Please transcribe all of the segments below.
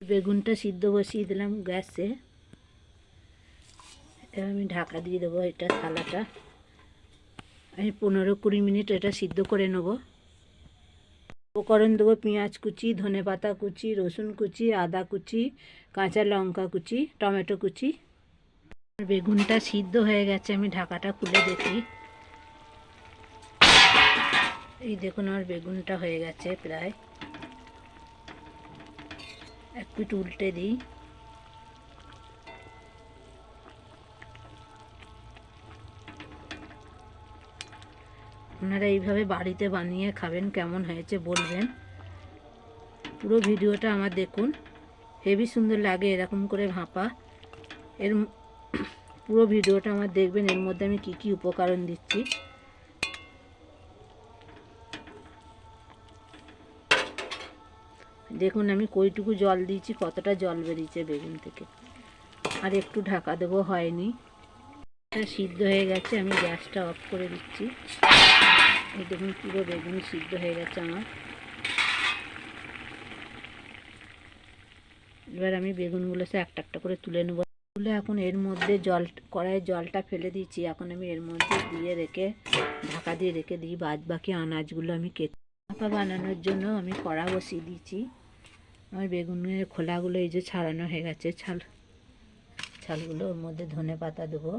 বেগুনটা সিদ্ধ বসিয়ে দিলাম গ্যাসে। এবার আমি ঢাকা দিয়ে দেবো। এটা থালাটা আমি 15-20 মিনিট এটা সিদ্ধ করে নেব। উপকরণ দেবো পেঁয়াজ কুচি, ধনেপাতা কুচি, রসুন কুচি, আদা কুচি, কাঁচা লঙ্কা কুচি, টমেটো কুচি। বেগুনটা সিদ্ধ হয়ে গেছে, আমি ঢাকাটা খুলে দেখি। এই দেখুন আমার বেগুনটা হয়ে গেছে প্রায়। এক পিঠ উল্টে দিই। আপনারা এইভাবে বাড়িতে বানিয়ে খাবেন, কেমন হয়েছে বলবেন। পুরো ভিডিওটা আমার দেখুন, হেবি সুন্দর লাগে এরকম করে ভাপা। এর পুরো ভিডিওটা আমার দেখবেন, এর মধ্যে আমি কি কি উপকরণ দিচ্ছি। দেখুন আমি কইটুকু জল দিয়েছি, কতটা জল বেরিয়েছে বেগুন থেকে। আর একটু ঢাকা দেবো, হয়নি। এটা সিদ্ধ হয়ে গেছে, আমি গ্যাসটা অফ করে দিচ্ছি। এই দেখুন পুরো বেগুন সিদ্ধ হয়ে গেছে আমার। এবার আমি বেগুনগুলো একটা একটা করে তুলে নেব। তুলে এখন এর মধ্যে কড়াইয়ের জলটা ফেলে দিচ্ছি। এখন আমি এর মধ্যে দিয়ে রেখে ঢাকা দিয়ে রেখে দিই। বাদ বাকি আনাজগুলো আমি কেটে ভাপা বানানোর জন্য আমি কড়া বসিয়ে দিয়েছি। আমার বেগুনের খোলাগুলো এই যে ছাড়ানো হয়ে গেছে, ছালগুলো। ওর মধ্যে ধনেপাতা দেবো,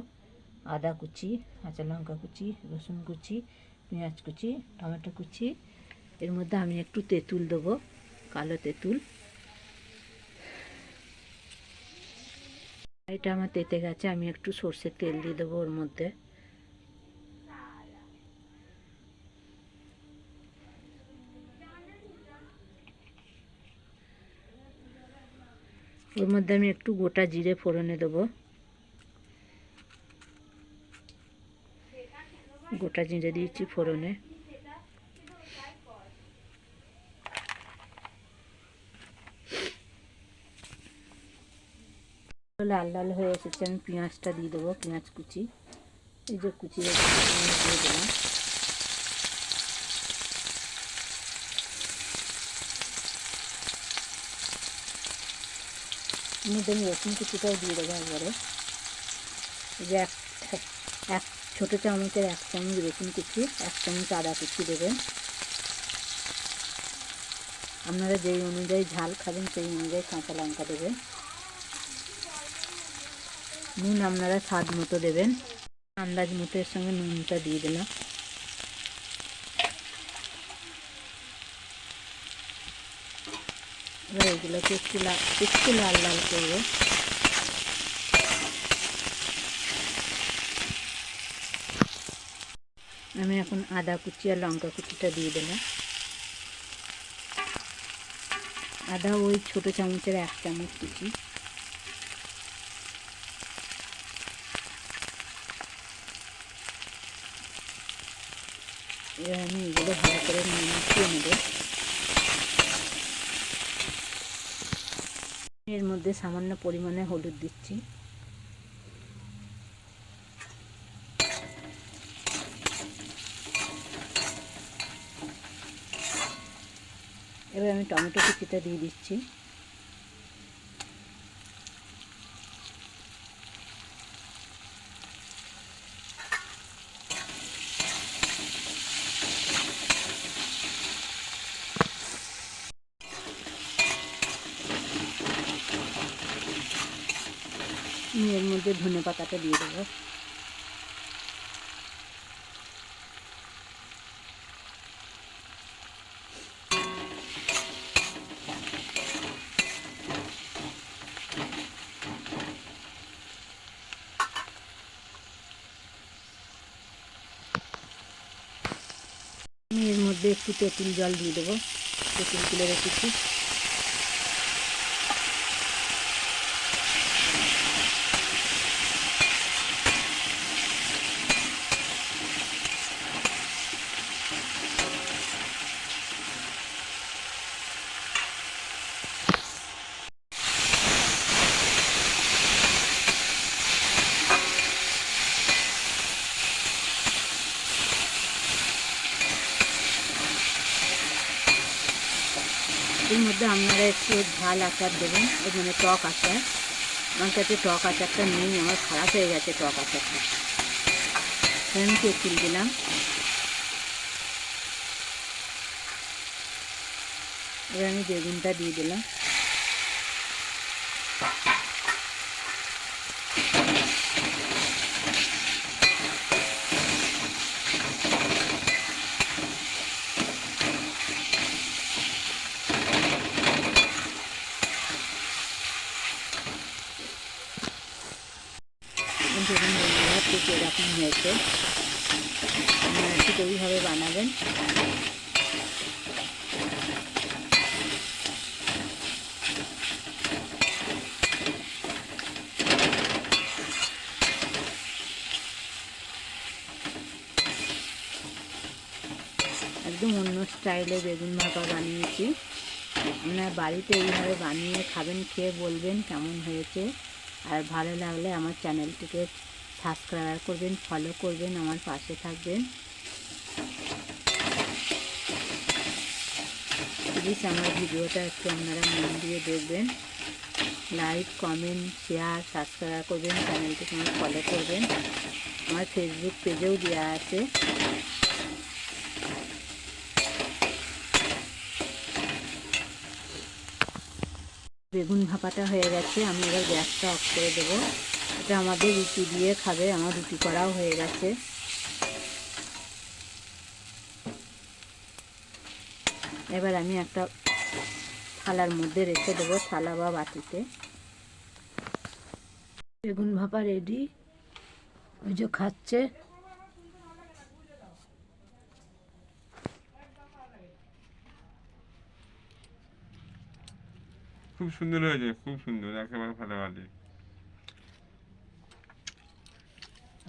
আদা কুচি, কাঁচা লঙ্কা কুচি, রসুন কুচি, পেঁয়াজ কুচি, টমেটো কুচি। এর মধ্যে আমি একটু তেঁতুল দেবো, কালো তেঁতুল। এটা আমার তেতে গেছে, আমি একটু সর্ষের তেল দিয়ে দেবো ওর মধ্যে। ওর মধ্যে আমি একটু গোটা জিরে ফোড়নে দেবো। গোটা জিরে দিয়েছি ফোড়নে। লাল লাল হয়ে এসেছে, আমি পেঁয়াজটা দিয়ে দেবো, পেঁয়াজ কুচি। এই যে কুচি দিয়ে দিলাম। মধ্যে আমি রসুন কুচিটাও দিয়ে দেবো একবারে। এই যে এক ছোটো চামচের 1 চামচ রসুন কুচি, 1 চামচ আদা কুচি দেবেন। আপনারা যেই অনুযায়ী ঝাল খাবেন সেই অনুযায়ী কাঁচা লঙ্কা দেবেন। নুন আপনারা স্বাদ মতো দেবেন, আন্দাজ মতো। এর সঙ্গে নুনটা দিয়ে দিলাম। এবার এগুলোকে একটু লাল লাল করবো। আমি এখন আদা কুচি আর লঙ্কা কুচিটা দিয়ে দিলাম। আদা ওই ছোটো চামচের 1 চামচ কুচি। এবার আমি এগুলো ভালো করে মিশিয়ে নেব। এর মধ্যে সামান্য পরিমাণে হলুদ দিচ্ছি। এবার আমি টমেটো কুচিটা দিয়ে দিচ্ছি। এর মধ্যে ধনেপাতাটা দিয়ে দেবো। আমি এর মধ্যে একটু তেঁতুল জল দিয়ে দেবো, তেঁতুল তুলে রেখেছি। এর মধ্যে মধ্যে আপনারা একটু ঝাল আচার দেবেন, মানে টক আচার। আমার কাছে টক আচারটা নেই, আমার খারাপ হয়ে গেছে টক আচারটা। আমি তেঁতুল দিলাম, এবার আমি বেগুনটা দিয়ে দিলাম। দেখুন বন্ধুরা ঠিক এরকম হয়েছে, আপনারা ঠিক এইভাবে বানাবেন। একদম অন্য স্টাইলে বেগুন ভাপা বানিয়েছি। আপনারা বাড়িতে এইভাবে বানিয়ে খাবেন, খেয়ে বলবেন কেমন হয়েছে। আর ভালো লাগলে আমার চ্যানেলটিকে সাবস্ক্রাইব করবেন, ফলো করবেন, আমার পাশে থাকবেন। প্লিজ আমার ভিডিওটা একটু আপনারা মন দিয়ে দেখবেন, লাইক কমেন্ট শেয়ার সাবস্ক্রাইব করবেন, চ্যানেলটিকে আমার ফলো করবেন। আমার ফেসবুক পেজেও দেওয়া আছে। বেগুন ভাপাটা হয়ে গেছে, আমি এবার গ্যাসটা অফ করে দেবো। এটা আমাদের রুটি দিয়ে খাবে, আমার রুটি করাও হয়ে গেছে। এবার আমি একটা থালার মধ্যে রেখে দেবো, থালা বা বাটিতে। বেগুন ভাপা রেডি, ওই যে খাচ্ছে। খুব সুন্দর হয়েছে, খুব সুন্দর, একেবারে ফাটাফাটি।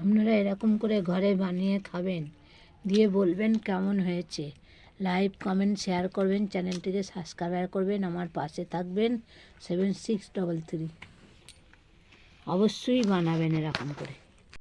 আপনারা এরকম করে ঘরে বানিয়ে খাবেন, দিয়ে বলবেন কেমন হয়েছে। লাইক কমেন্ট শেয়ার করবেন, চ্যানেলটিকে সাবস্ক্রাইব করবেন, আমার পাশে থাকবেন। 7633 অবশ্যই বানাবেন এরকম করে।